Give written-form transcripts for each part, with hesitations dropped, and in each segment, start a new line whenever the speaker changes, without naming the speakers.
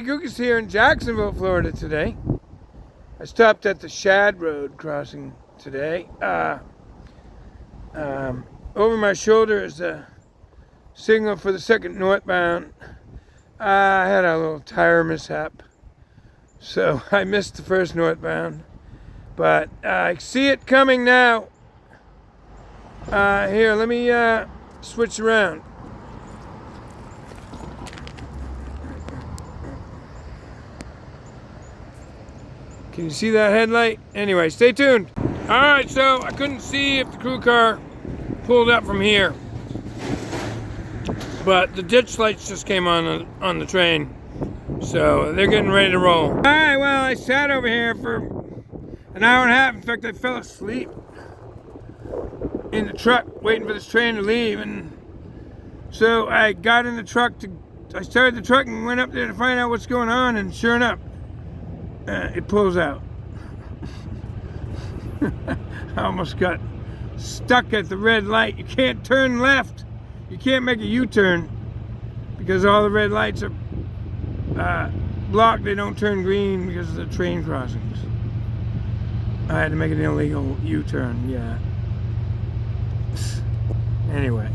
Gugas here in Jacksonville, Florida today. I stopped at the Shad Road crossing today. Over my shoulder is a signal for the second northbound. I had a little tire mishap, so I missed the first northbound. But I see it coming now. Here, let me switch around. Can you see that headlight? Anyway, stay tuned. All right, so I couldn't see if the crew car pulled up from here, but the ditch lights just came on the train, so they're getting ready to roll. All right, well, I sat over here for an hour and a half. In fact, I fell asleep in the truck waiting for this train to leave, and so I got in the truck I started the truck and went up there to find out what's going on, and sure enough, it pulls out. I almost got stuck at the red light. You can't turn left. You can't make a U-turn because all the red lights are blocked. They don't turn green because of the train crossings. I had to make an illegal U-turn, yeah. Anyway.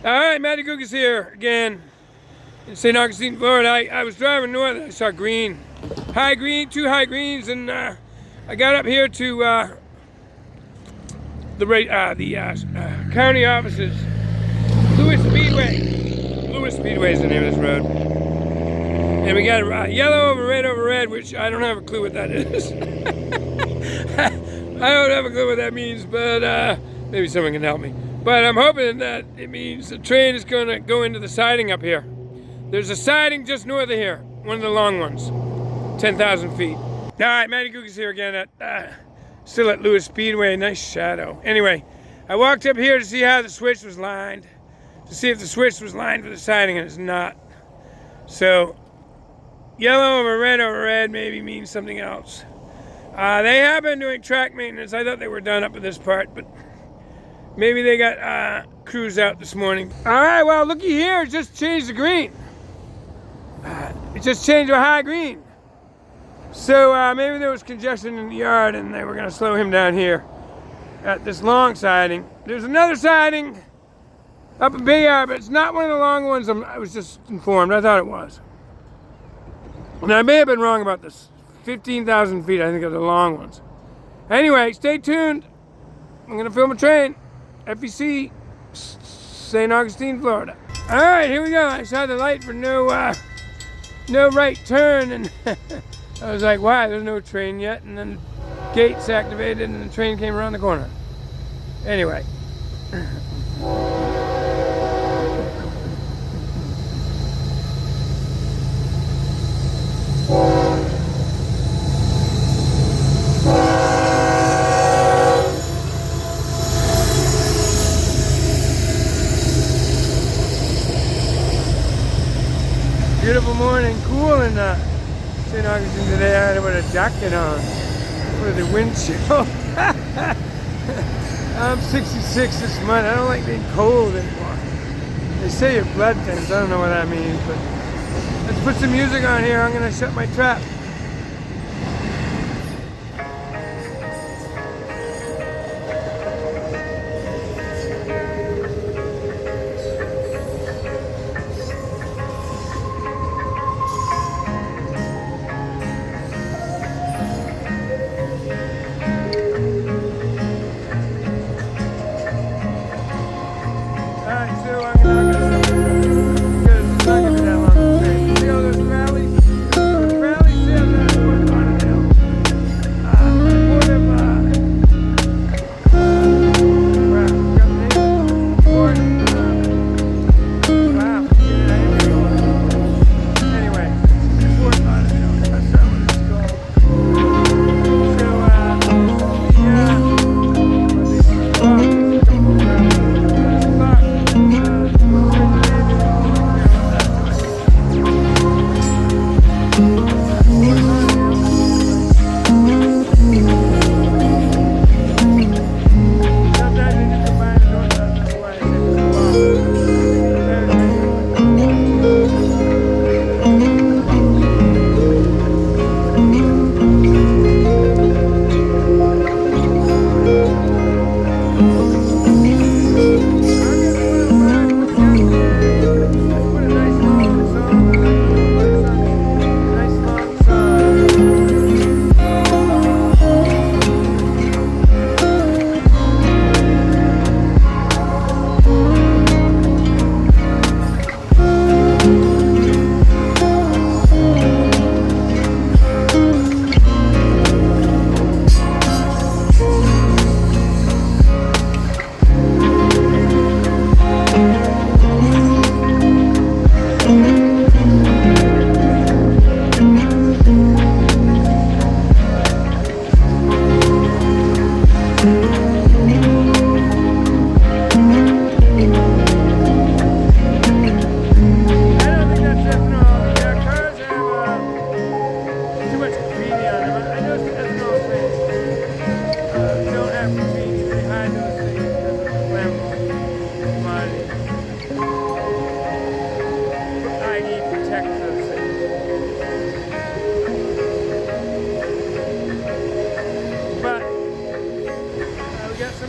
Alright, Matty Gugas here again in St. Augustine, Florida. I was driving north and I saw green. High green, two high greens, and I got up here to the county offices. Lewis Speedway is the name of this road. And we got yellow over red, which I don't have a clue what that is. I don't have a clue what that means, but maybe someone can help me. But I'm hoping that it means the train is going to go into the siding up here. There's a siding just north of here, one of the long ones, 10,000 feet. All right, Matty Gugas here again at still at Lewis Speedway. Nice shadow. Anyway, I walked up here to see how the switch was lined, to see if the switch was lined for the siding, and it's not. So yellow over red maybe means something else. They have been doing track maintenance. I thought they were done up at this part, but maybe they got crews out this morning. All right, well, looky here. It just changed the green. It just changed to a high green. So maybe there was congestion in the yard and they were going to slow him down here at this long siding. There's another siding up in Bay Yard, but it's not one of the long ones. I was just informed. I thought it was. Now, I may have been wrong about this. 15,000 feet, I think, are the long ones. Anyway, stay tuned. I'm going to film a train. FEC, St. Augustine, Florida. All right, here we go. I saw the light for no right turn, and I was like, wow, there's no train yet. And then the gates activated, and the train came around the corner. Anyway. Beautiful morning, cool in St. Augustine today. I had to put a jacket on for the wind chill. I'm 66 this month. I don't like being cold anymore. They say your blood thinners. I don't know what that means, but let's put some music on here. I'm gonna shut my trap.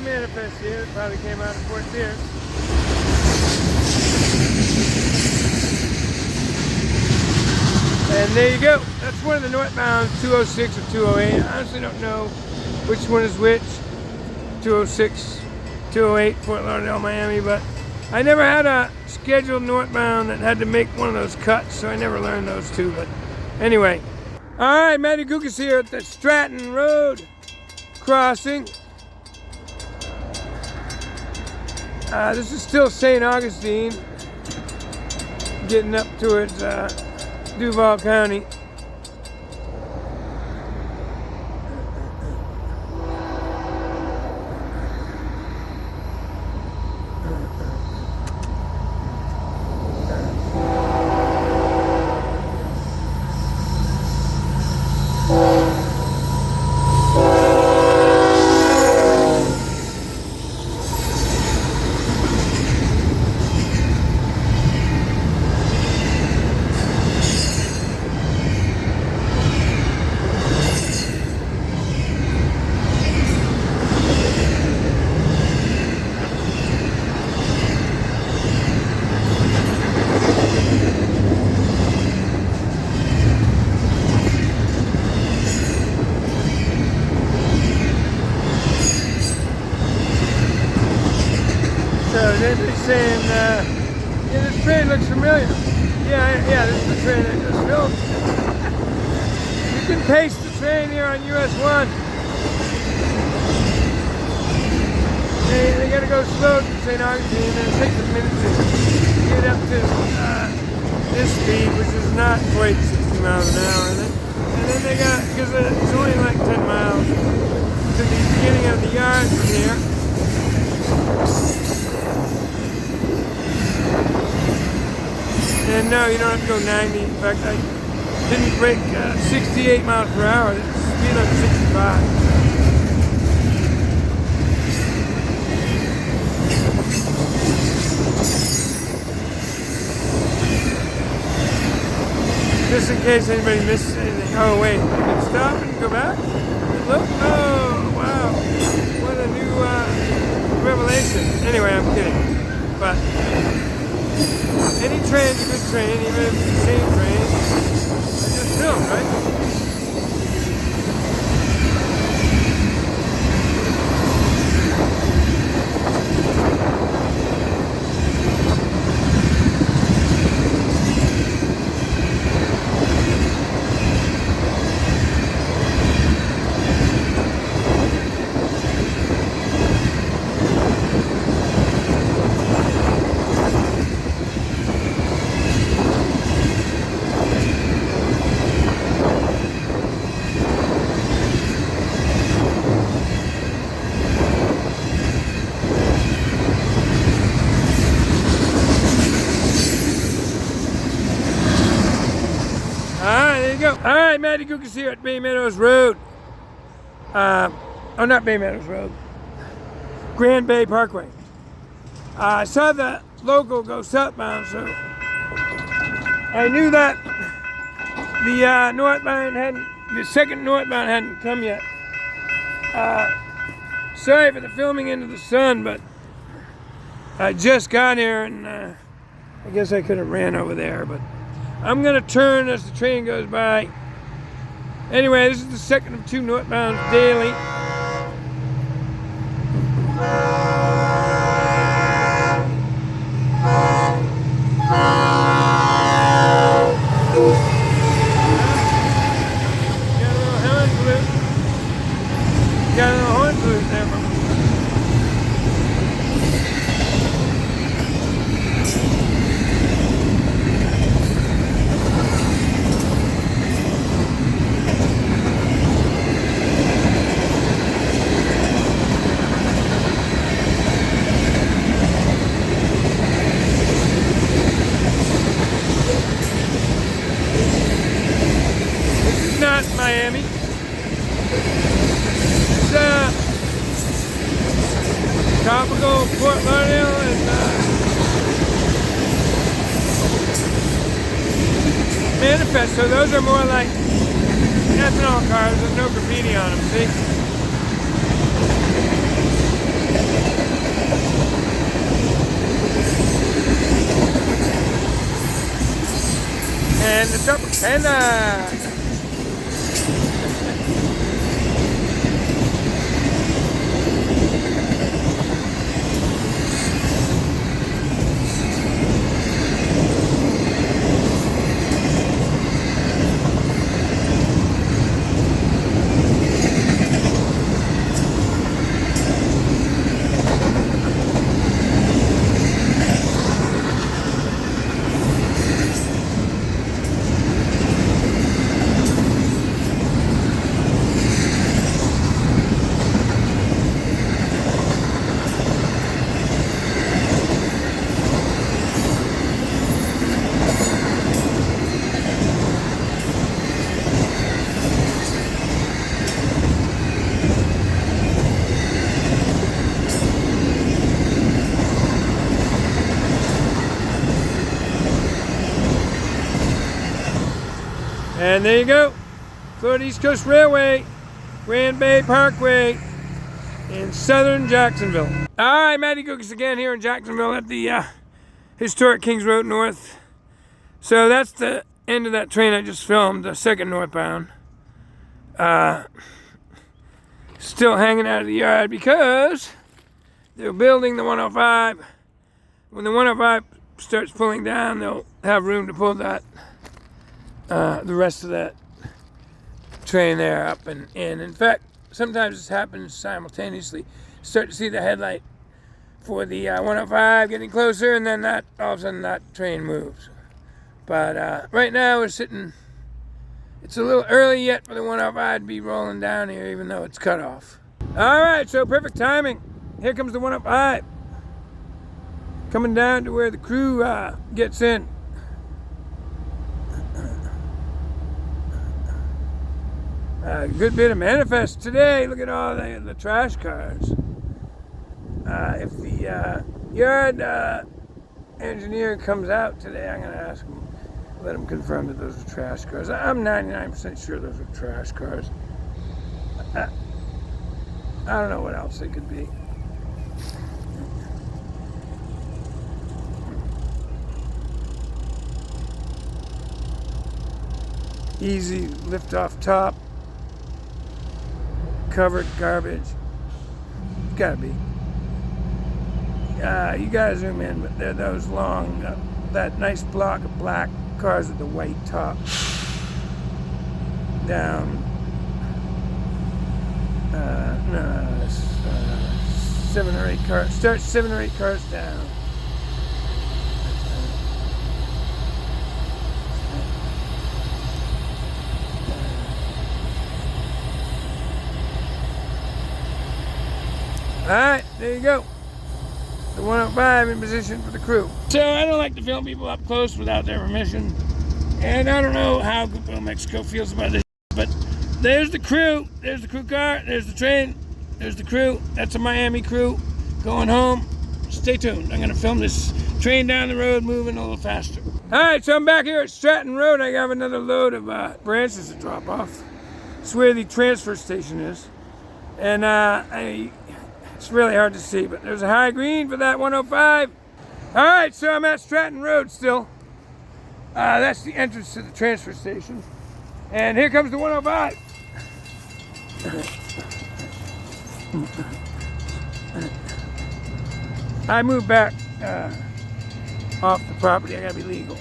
Manifest here. It probably came out of Fort Pierce. And there you go. That's one of the northbound 206 or 208. I honestly don't know which one is which. 206, 208, Fort Lauderdale, Miami. But I never had a scheduled northbound that had to make one of those cuts, so I never learned those two. But anyway. All right, Matty Gukas here at the Stratton Road crossing. This is still St. Augustine, getting up towards Duval County. train I just filmed. You can pace the train here on US 1. They gotta go slow to St. Augustine, and it takes a minute to get up to this speed, which is not quite 60 miles an hour. And then they got, because it's only like 10 miles to the beginning of the yard from here. And no, you don't have to go 90. In fact, I didn't break 68 miles per hour. It's speed limit 65. Just in case anybody misses anything. Oh wait, you can stop and go back? Look, oh wow, what a new revelation. Anyway, I'm kidding. But any train's a good train, even if it's the same train. It's just film, right? Alright, Matty Gookus here at Bay Meadows Road. Oh, not Bay Meadows Road. Grand Bay Parkway. I saw the logo go southbound, so I knew that the the second northbound hadn't come yet. Sorry for the filming into the sun, but I just got here and I guess I could have ran over there, but I'm going to turn as the train goes by. Anyway, this is the second of 2 northbounds daily. Got a little horn flute there. Not Miami. It's tropical Fort Lauderdale and Manifesto. Those are more like ethanol cars with no graffiti on them, see? And the Tropicana. And there you go, Florida East Coast Railway, Grand Bay Parkway in southern Jacksonville. All right, Matty Gookus again here in Jacksonville at the historic Kings Road North. So that's the end of that train I just filmed, the second northbound. Still hanging out of the yard because they're building the 105. When the 105 starts pulling down, they'll have room to pull that the rest of that train there up and in. In fact, sometimes this happens simultaneously. Start to see the headlight for the 105 getting closer, and then that all of a sudden that train moves. But right now we're sitting, it's a little early yet for the 105 to be rolling down here, even though it's cut off. All right, so perfect timing. Here comes the 105 coming down to where the crew gets in. A good bit of manifest today. Look at all the trash cars. If the yard engineer comes out today, I'm going to ask him, let him confirm that those are trash cars. I'm 99% sure those are trash cars. I don't know what else they could be. Easy lift off top. Covered garbage. Gotta be. You gotta zoom in, but they're those long, that nice block of black cars with the white top. Down. No, it's 7 or 8 cars. Start 7 or 8 cars down. Alright, there you go. The 105 in position for the crew. So I don't like to film people up close without their permission. And I don't know how Grupo Mexico feels about this, but there's the crew. There's the crew car. There's the train. There's the crew. That's a Miami crew going home. Stay tuned. I'm going to film this train down the road moving a little faster. Alright, so I'm back here at Stratton Road. I have another load of branches to drop off. It's where the transfer station is. And it's really hard to see, but there's a high green for that 105. All right, so I'm at Stratton Road still. That's the entrance to the transfer station. And here comes the 105. I moved back off the property. I gotta be legal.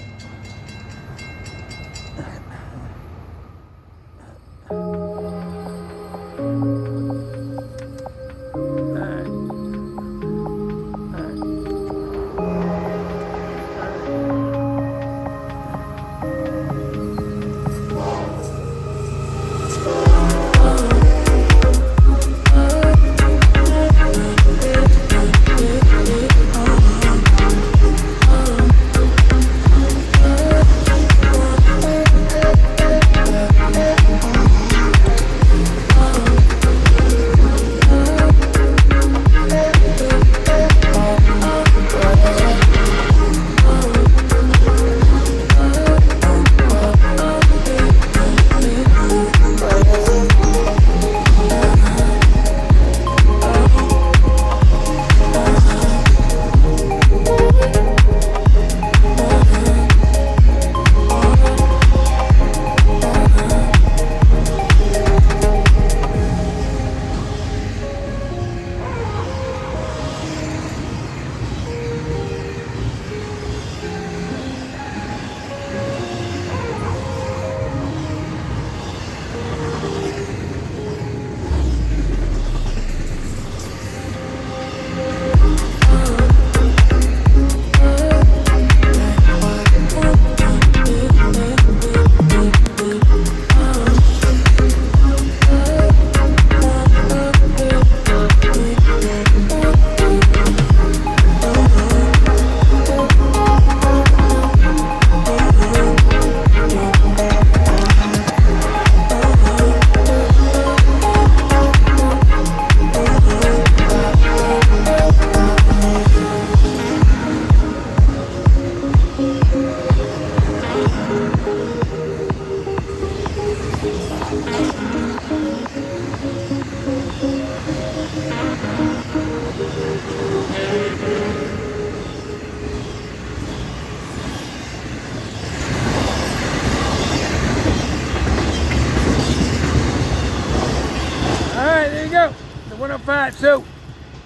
So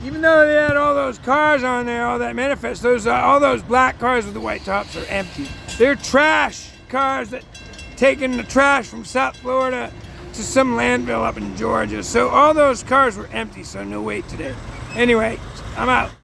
even though they had all those cars on there, all that manifest, all those black cars with the white tops are empty. They're trash cars that taking the trash from South Florida to some landfill up in Georgia. So all those cars were empty, so no wait today. Anyway, I'm out.